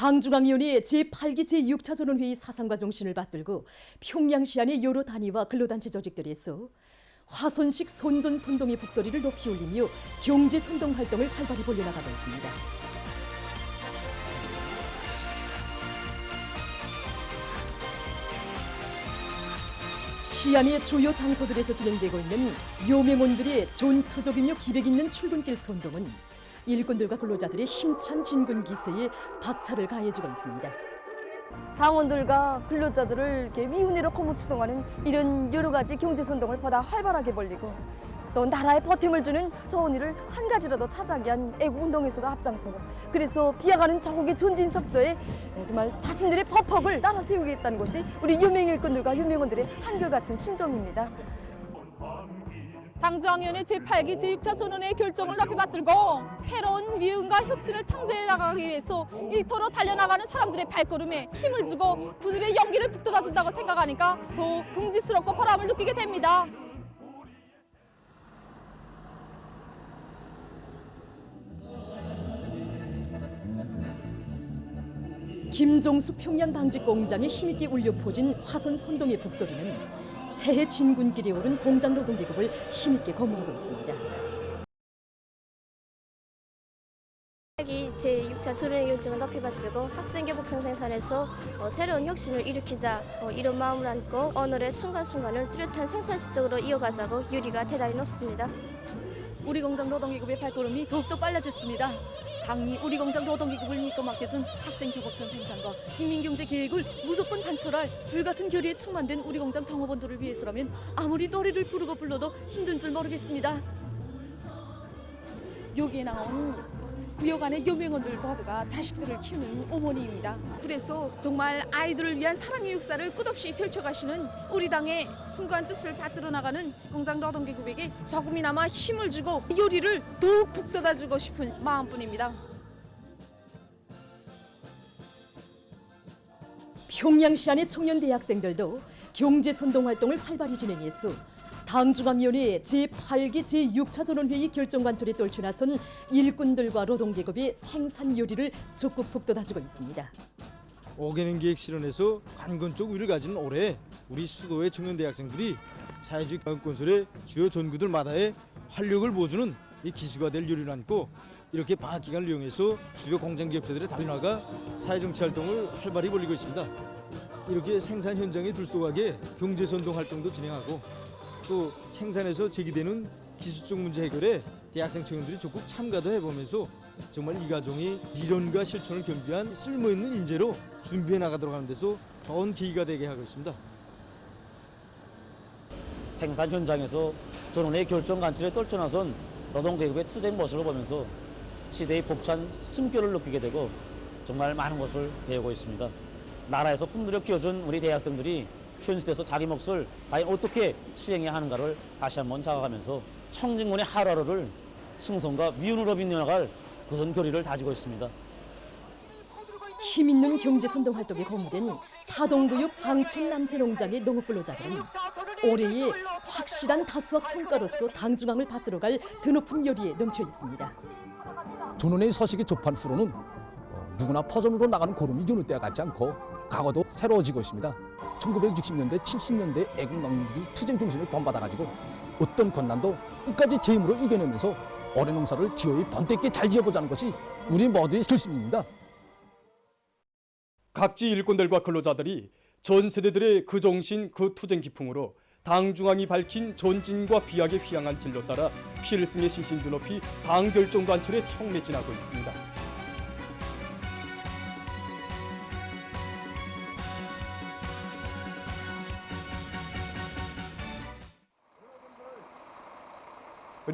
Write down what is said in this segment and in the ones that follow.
당중앙위원회 제8기 제6차 전원회의 사상과 정신을 받들고 평양시 안의 여러 단위와 근로단체 조직들에서 화손식 손전 선동의 북소리를 높이 올리며 경제 선동 활동을 활발히 벌려나가고 있습니다. 시안의 주요 장소들에서 진행되고 있는 요맹원들의 전투적이며 기백 있는 출근길 선동은 일꾼들과 근로자들의 힘찬 진군 기세에 박차를 가해주고 있습니다. 당원들과 근로자들을 이렇게 위훈회로 거무추동하는 이런 여러 가지 경제선동을 보다 활발하게 벌리고 또 나라에 보탬을 주는 좋은 일을 한 가지라도 차지하기 위한 애국운동에서도 앞장서고 그래서 비약하는 조국의 전진 속도에 정말 자신들의 법폭을 따라 세우겠다는 것이 우리 유명일꾼들과 유명원들의 한결같은 심정입니다. 당중앙위원회 제8기 제6차 전원회의 결정을 높이 받들고 새로운 위훈과 혁신을 창조해 나가기 위해서 일터로 달려나가는 사람들의 발걸음에 힘을 주고 그들의 용기를 북돋아준다고 생각하니까 더욱 긍지스럽고 보람을 느끼게 됩니다. 김종수 평양방직공장에 힘있게 울려 퍼진 화손 선동의 북소리는 새해 진군길에 오른 공장 노동계급을 힘있게 거무하고 있습니다. 제6차 전원회 결정을 높이 받들고 학생교복 생산에서 새로운 혁신을 일으키자 이런 마음을 안고 오늘의 순간순간을 뚜렷한 생산 실적으로 이어가자고 유리가 대단히 높습니다. 우리 공장 노동계급의 발걸음이 더욱더 빨라졌습니다. 당이 우리 공장 노동계급을 믿고 맡겨준 학생교복전 생산과 인민경제 계획을 무조건 관철할 불같은 결의에 충만된 우리 공장 정업원들을 위해서라면 아무리 노래를 부르고 불러도 힘든 줄 모르겠습니다. 여기에 나온 구역 안의 유명원들 모두가 자식들을 키우는 어머니입니다. 그래서 정말 아이들을 위한 사랑의 역사를 끝없이 펼쳐가시는 우리 당의 순간 뜻을 받들어 나가는 공장 노동계급에게 조금이나마 힘을 주고 요리를 더욱 북돋아주고 싶은 마음뿐입니다. 평양시 안의 청년 대학생들도 경제선동 활동을 활발히 진행해서 당중앙위원회 제8기 제6차 전원회의 결정 관철에 떨쳐나선 일꾼들과 노동계급의 생산 요리를 적극 북돋아주고 있습니다. 5개년 계획 실현에서 관건적 우위를 가진 올해 우리 수도의 청년 대학생들이 사회주의 건설의 주요 전구들마다의 활력을 보여주는 이 기수가 될 요리를 안고 이렇게 방학 기간을 이용해서 주요 공장 기업체들의 다변화가 사회정치 활동을 활발히 벌이고 있습니다. 이렇게 생산 현장에 들쏘하게 경제선동 활동도 진행하고 또 생산에서 제기되는 기술적 문제 해결에 대학생 청년들이 적극 참가도 해보면서 정말 이 과정이 이론과 실천을 겸비한 쓸모있는 인재로 준비해 나가도록 하는 데서 좋은 계기가 되게 하고 있습니다. 생산 현장에서 전원의 결정 관철에 떨쳐나선 노동계급의 투쟁 모습을 보면서 시대의 벅찬 숨결을 느끼게 되고 정말 많은 것을 배우고 있습니다. 나라에서 품들여 키워준 우리 대학생들이 현실에서 자기 몫을 과연 어떻게 시행해야 하는가를 다시 한번 자각하면서 청진군의 하루하루를 승성과 위훈으로 빛내나갈 그런 결의를 다지고 있습니다. 힘있는 경제선동 활동에 거무된 사동구역 장촌 남새농장의 농업근로자들은 올해의 확실한 다수학 성과로서 당중앙을 받들어갈 드높은 열의에 넘쳐 있습니다. 전원의 서식이 접한 후로는 누구나 퍼전으로 나가는 고름이 여느 때와 같지 않고 과거도 새로워지고 있습니다. 1960년대, 70년대 애국 농민들이 투쟁 정신을 본받아가지고 어떤困난도 끝까지 제 힘으로 이겨내면서 올해 농사를 기어이 번때 있게 잘 지어보자는 것이 우리 모두의 결심입니다. 각지 일꾼들과 근로자들이 전 세대들의 그 정신, 그 투쟁 기풍으로 당중앙이 밝힌 전진과 비약에 휘황한 진로 따라 필승의 신심도 높이 당 결정 관철에 촉매진하고 있습니다.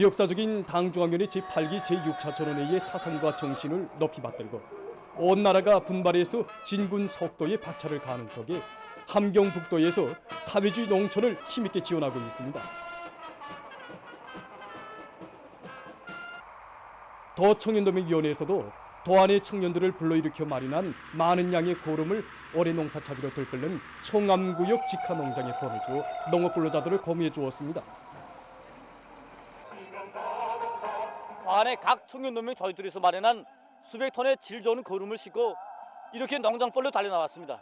역사적인 당중앙위원회 제8기 제6차 전원회의의 사상과 정신을 높이 받들고 온 나라가 분발해서 진군 속도에 박차를 가하는 속에 함경북도에서 사회주의 농촌을 힘있게 지원하고 있습니다. 도청년도민위원회에서도 도안의 청년들을 불러일으켜 마련한 많은 양의 고름을 올해 농사차비로 들끓는 총암구역 직화농장에 보내주어 농업근로자들을 거무해 주었습니다. 도안의 각 청년도민 저희들에서 마련한 수백 톤의 질 좋은 거름을 싣고 이렇게 농장벌로 달려나왔습니다.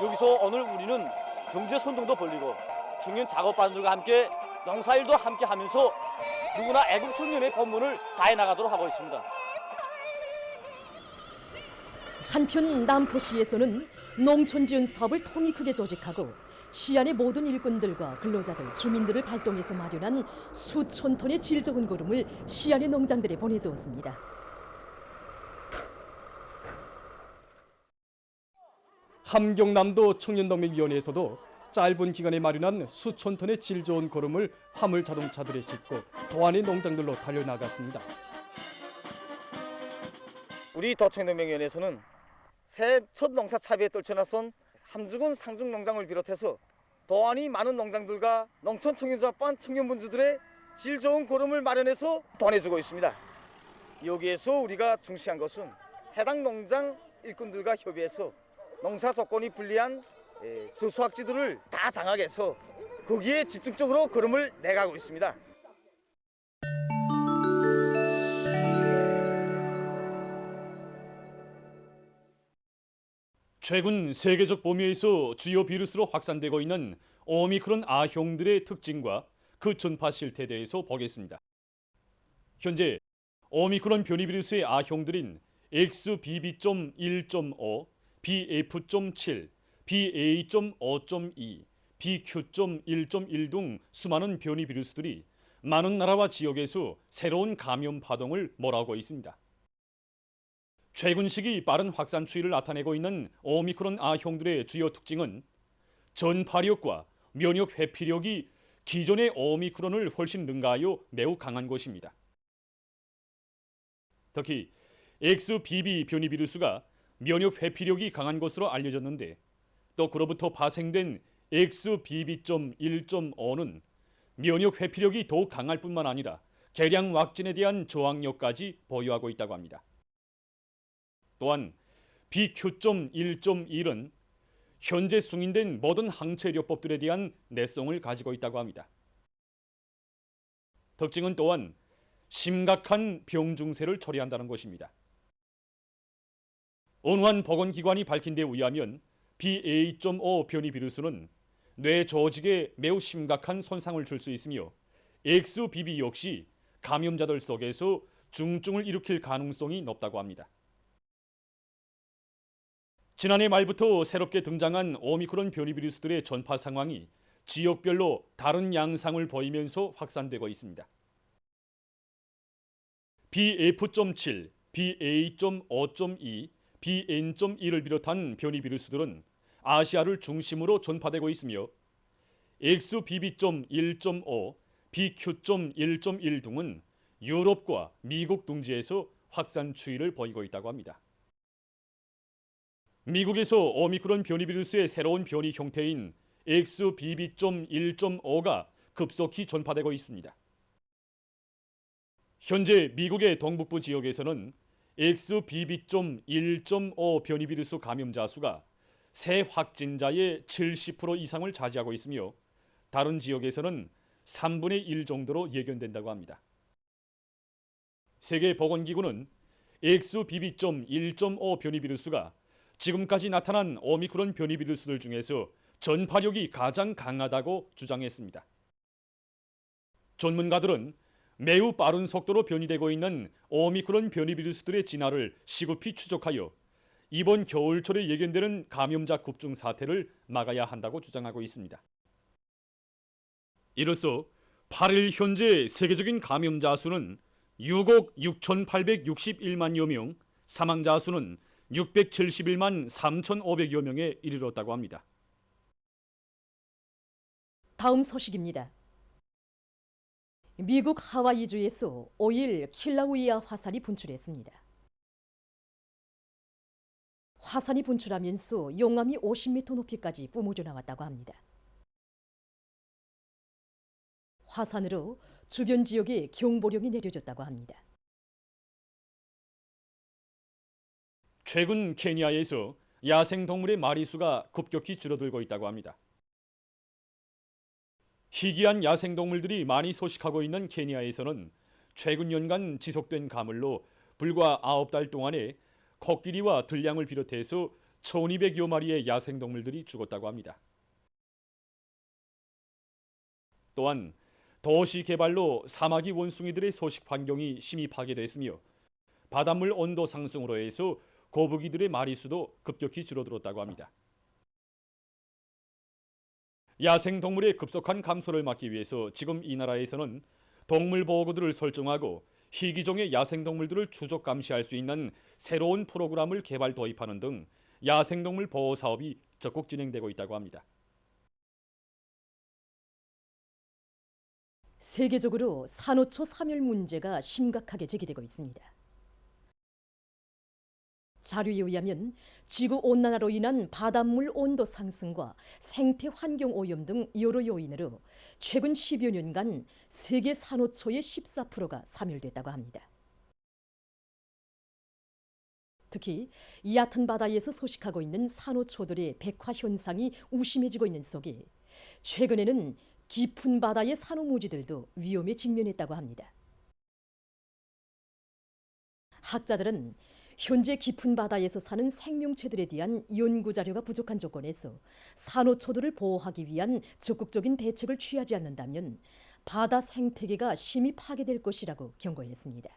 여기서 오늘 우리는 경제 선동도 벌리고 청년 작업반들과 함께 농사일도 함께 하면서 누구나 애국 청년의 본분을 다해 나가도록 하고 있습니다. 한편 남포시에서는 농촌 지원 사업을 통이 크게 조직하고 시 안의 모든 일꾼들과 근로자들, 주민들을 발동해서 마련한 수천 톤의 질 좋은 거름을 시 안의 농장들에 보내주었습니다. 함경남도 청년동맹위원회에서도 짧은 기간에 마련한 수천 톤의 질 좋은 거름을 화물 자동차들에 싣고 도안의 농장들로 달려나갔습니다. 우리 도청동맹위원회에서는 새 첫 농사 차비에 떨쳐나선 함주군 상중 농장을 비롯해서 도안이 많은 농장들과 농촌 청년조합반 청년분주들의 질 좋은 거름을 마련해서 보내주고 있습니다. 여기에서 우리가 중시한 것은 해당 농장 일꾼들과 협의해서 농사 조건이 불리한 저수학지들을 다 장악해서 거기에 집중적으로 거름을 내가고 있습니다. 최근 세계적 범위에서 주요 비루스로 확산되고 있는 오미크론 아형들의 특징과 그 전파 실태에 대해서 보겠습니다. 현재 오미크론 변이 비루스의 아형들인 XBB.1.5, BF.7, BA.5.2, BQ.1.1 등 수많은 변이 비루스들이 많은 나라와 지역에서 새로운 감염 파동을 몰아오고 있습니다. 최근 시기 빠른 확산 추이를 나타내고 있는 오미크론 아형들의 주요 특징은 전파력과 면역 회피력이 기존의 오미크론을 훨씬 능가하여 매우 강한 것입니다. 특히 XBB 변이 비루스가 면역 회피력이 강한 것으로 알려졌는데 또 그로부터 파생된 XBB.1.5는 면역 회피력이 더욱 강할 뿐만 아니라 개량 왁진에 대한 저항력까지 보유하고 있다고 합니다. 또한 BQ.1.1은 현재 승인된 모든 항체료법들에 대한 내성을 가지고 있다고 합니다. 특징은 또한 심각한 병 증세를 초래한다는 것입니다. 온화한 보건기관이 밝힌 데 의하면 BA.5 변이 비루스는 뇌 조직에 매우 심각한 손상을 줄 수 있으며 XBB 역시 감염자들 속에서 중증을 일으킬 가능성이 높다고 합니다. 지난해 말부터 새롭게 등장한 오미크론 변이 비루스들의 전파 상황이 지역별로 다른 양상을 보이면서 확산되고 있습니다. BF.7, BA.5.2, BN.1을 비롯한 변이 비루스들은 아시아를 중심으로 전파되고 있으며 XBB.1.5, BQ.1.1 등은 유럽과 미국 등지에서 확산 추이를 보이고 있다고 합니다. 미국에서 오미크론 변이 비루스의 새로운 변이 형태인 XBB.1.5가 급속히 전파되고 있습니다. 현재 미국의 동북부 지역에서는 XBB.1.5 변이 비루스 감염자 수가 새 확진자의 70% 이상을 차지하고 있으며 다른 지역에서는 3분의 1 정도로 예견된다고 합니다. 세계보건기구는 XBB.1.5 변이 비루스가 지금까지 나타난 오미크론 변이 비루스들 중에서 전파력이 가장 강하다고 주장했습니다. 전문가들은 매우 빠른 속도로 변이되고 있는 오미크론 변이 비루스들의 진화를 시급히 추적하여 이번 겨울철에 예견되는 감염자 급증 사태를 막아야 한다고 주장하고 있습니다. 이로써 8일 현재 세계적인 감염자 수는 6억 6,861만여 명, 사망자 수는 671만 3,500여 명에 이르렀다고 합니다. 다음 소식입니다. 미국 하와이주에서 5일 킬라우이아 화산이 분출했습니다. 화산이 분출하면서 용암이 50m 높이까지 뿜어져 나왔다고 합니다. 화산으로 주변 지역에 경보령이 내려졌다고 합니다. 최근 케니아에서 야생동물의 마리수가 급격히 줄어들고 있다고 합니다. 희귀한 야생동물들이 많이 서식하고 있는 케니아에서는 최근 연간 지속된 가물로 불과 9달 동안에 코끼리와 들량을 비롯해서 1200여 마리의 야생동물들이 죽었다고 합니다. 또한 도시 개발로 사마귀 원숭이들의 서식 환경이 심히 파괴됐으며 바닷물 온도 상승으로 해서 거북이들의 마리수도 급격히 줄어들었다고 합니다. 야생동물의 급속한 감소를 막기 위해서 지금 이 나라에서는 동물보호구들을 설정하고 희귀종의 야생동물들을 추적 감시할 수 있는 새로운 프로그램을 개발 도입하는 등 야생동물 보호 사업이 적극 진행되고 있다고 합니다. 세계적으로 산호초 사멸 문제가 심각하게 제기되고 있습니다. 자료에 의하면 지구온난화로 인한 바닷물 온도 상승과 생태 환경 오염 등 여러 요인으로 최근 10여 년간 세계 산호초의 14%가 사멸됐다고 합니다. 특히 얕은 바다에서 서식하고 있는 산호초들의 백화 현상이 우심해지고 있는 속에 최근에는 깊은 바다의 산호무지들도 위험에 직면했다고 합니다. 학자들은 현재 깊은 바다에서 사는 생명체들에 대한 연구 자료가 부족한 조건에서 산호초들을 보호하기 위한 적극적인 대책을 취하지 않는다면 바다 생태계가 심히 파괴될 것이라고 경고했습니다.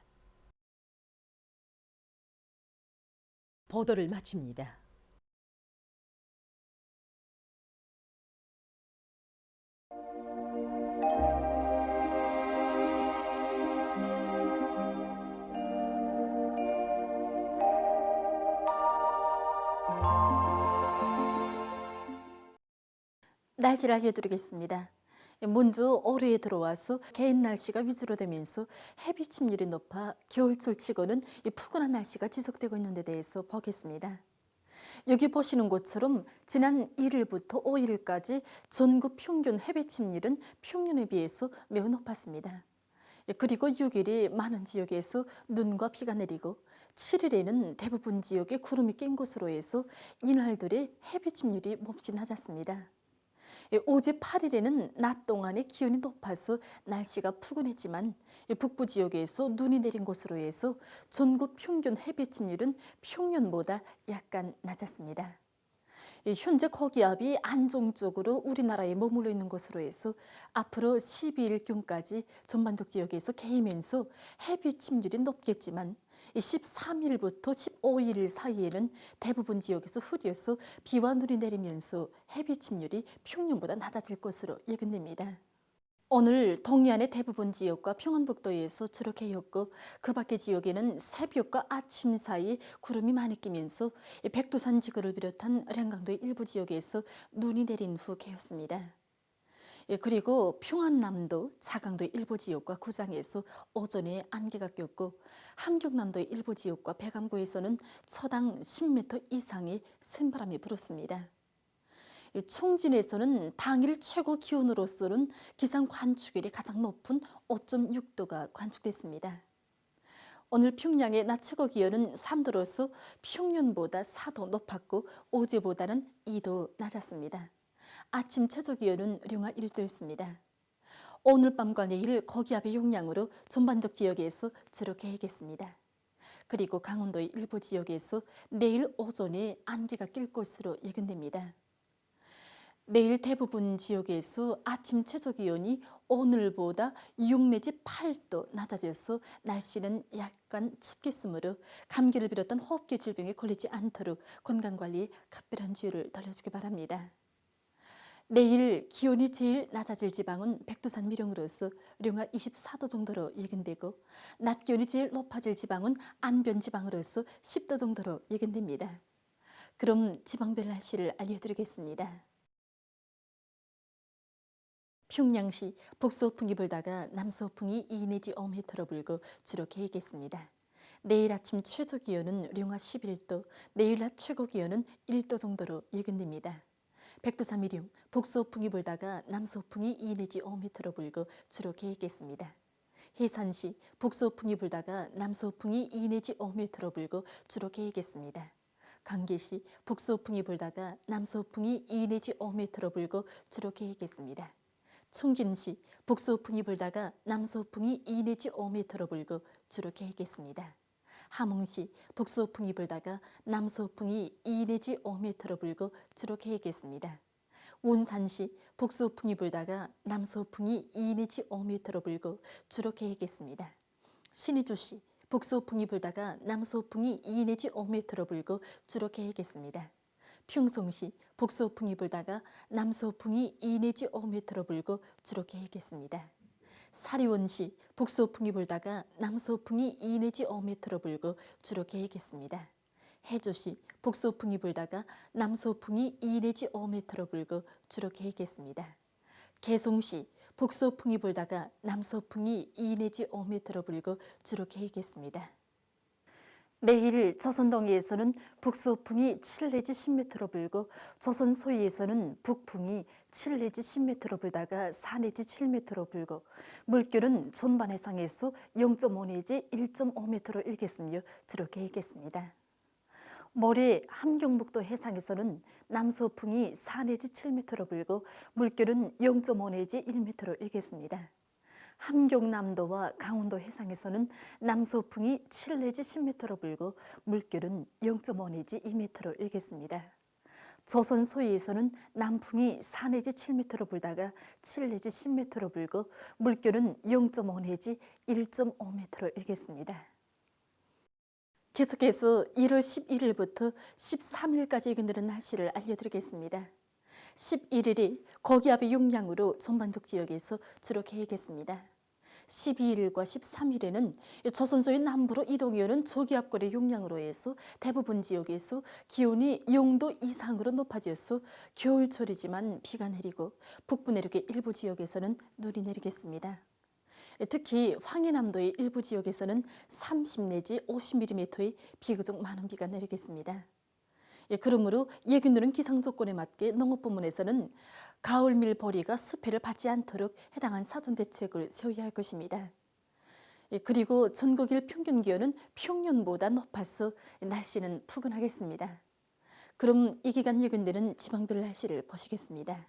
보도를 마칩니다. 날씨를 알려드리겠습니다. 먼저 올해에 들어와서 개인 날씨가 위주로 되면서 해비 침률이 높아 겨울철치고는 푸근한 날씨가 지속되고 있는 데 대해서 보겠습니다. 여기 보시는 것처럼 지난 1일부터 5일까지 전국 평균 해비 침률은 평년에 비해서 매우 높았습니다. 그리고 6일이 많은 지역에서 눈과 비가 내리고 7일에는 대부분 지역에 구름이 낀 것으로 해서 이날들의 해비 침률이 몹시 낮았습니다. 어제 8일에는 낮 동안에 기온이 높아서 날씨가 푸근했지만 북부 지역에서 눈이 내린 것으로 해서 전국 평균 해비침률은 평년보다 약간 낮았습니다. 현재 고기압이 안정적으로 우리나라에 머물러 있는 것으로 해서 앞으로 12일경까지 전반적 지역에서 개이면서 해비침률이 높겠지만 13일부터 15일 사이에는 대부분 지역에서 흐려서 비와 눈이 내리면서 해비침률이 평년보다 낮아질 것으로 예견됩니다. 오늘 동해안의 대부분 지역과 평안북도에서 주로 개였고 그 밖의 지역에는 새벽과 아침 사이 구름이 많이 끼면서 백두산 지구를 비롯한 어량강도의 일부 지역에서 눈이 내린 후 개였습니다. 그리고 평안남도, 자강도의 일부 지역과 구장에서 오전에 안개가 꼈고 함경남도의 일부 지역과 백암구에서는 초당 10m 이상의 센바람이 불었습니다. 총진에서는 당일 최고 기온으로서는 기상 관측일이 가장 높은 5.6도가 관측됐습니다. 오늘 평양의 낮 최고 기온은 3도로서 평년보다 4도 높았고 어제보다는 2도 낮았습니다. 아침 최저 기온은 령화 1도였습니다. 오늘 밤과 내일 고기압의 영향으로 전반적 지역에서 주로 개겠습니다. 그리고 강원도의 일부 지역에서 내일 오전에 안개가 낄 것으로 예견됩니다. 내일 대부분 지역에서 아침 최저 기온이 오늘보다 6 내지 8도 낮아져서 날씨는 약간 춥겠으므로 감기를 비롯한 호흡기 질병에 걸리지 않도록 건강관리에 각별한 주의를 돌려주기 바랍니다. 내일 기온이 제일 낮아질 지방은 백두산 미령으로서 령화 24도 정도로 예견되고 낮 기온이 제일 높아질 지방은 안변 지방으로서 10도 정도로 예견됩니다. 그럼 지방별 날씨를 알려드리겠습니다. 평양시 북서풍이 불다가 남서풍이 2 내지 5m로 불고 주로 개겠습니다. 내일 아침 최저 기온은 령화 11도, 내일 낮 최고 기온은 1도 정도로 예견됩니다. 백두산 미령, 북서풍이 불다가 남서풍이 2 내지 5m로 불고 주로 개겠습니다. 해산시 북서풍이 불다가 남서풍이 2 내지 5m로 불고 주로 개겠습니다. 강계시 북서풍이 불다가 남서풍이 2 내지 5m로 불고 주로 개겠습니다. 청진시 북서풍이 불다가 남서풍이 2 내지 5m로 불고 주로 개겠습니다. 함흥시 북서풍이 불다가 남서풍이 2 내지 5m로 불고 주로 계획했습니다. 운산시 북서풍이 불다가 남서풍이 2 내지 5m로 불고 주로 계획했습니다. 신의주시 북서풍이 불다가 남서풍이 2 내지 5m로 불고 주로 계획했습니다. 평성시 북서풍이 불다가 남서풍이 2 내지 5m로 불고 주로 계획했습니다. 사리원시 북서풍이 불다가 남서풍이 2 내지 5m로 불고 주로 계획했습니다. 해주시 북서풍이 불다가 남서풍이 2 내지 5m로 불고 주로 계획했습니다. 개송시 북서풍이 불다가 남서풍이 2 내지 5m로 불고 주로 계획했습니다. 내일 조선동해에서는 북서풍이 7 내지 10m로 불고 조선 소위에서는 북풍이 7 내지 10m로 불다가 4 내지 7m로 불고 물결은 전반 해상에서 0.5 내지 1.5m로 일겠으며 주로 계획했습니다. 모레 함경북도 해상에서는 남서풍이 4 내지 7m로 불고 물결은 0.5 내지 1m로 일겠습니다. 함경남도와 강원도 해상에서는 남서풍이 7 내지 10m로 불고 물결은 0.5 내지 2m로 일겠습니다. 조선 소위에서는 남풍이 4 내지 7m로 불다가 7 내지 10m로 불고 물결은 0.5 내지 1.5m로 일겠습니다. 계속해서 1월 11일부터 13일까지 예견되는 날씨를 알려드리겠습니다. 11일이 고기압의 용량으로 전반적 지역에서 주로 계획했습니다. 12일과 13일에는 조선소의 남부로 이동해오는 저기압골의 용량으로 해서 대부분 지역에서 기온이 0도 이상으로 높아져서 겨울철이지만 비가 내리고 북부 내륙의 일부 지역에서는 눈이 내리겠습니다. 특히 황해남도의 일부 지역에서는 30 내지 50mm의 비교적 많은 비가 내리겠습니다. 그러므로 예견되는 기상 조건에 맞게 농업부문에서는 가을밀 보리가 수패를 받지 않도록 해당한 사전 대책을 세워야 할 것입니다. 그리고 전국일 평균 기온은 평년보다 높아서 날씨는 푸근하겠습니다. 그럼 이 기간 예견되는 지방별 날씨를 보시겠습니다.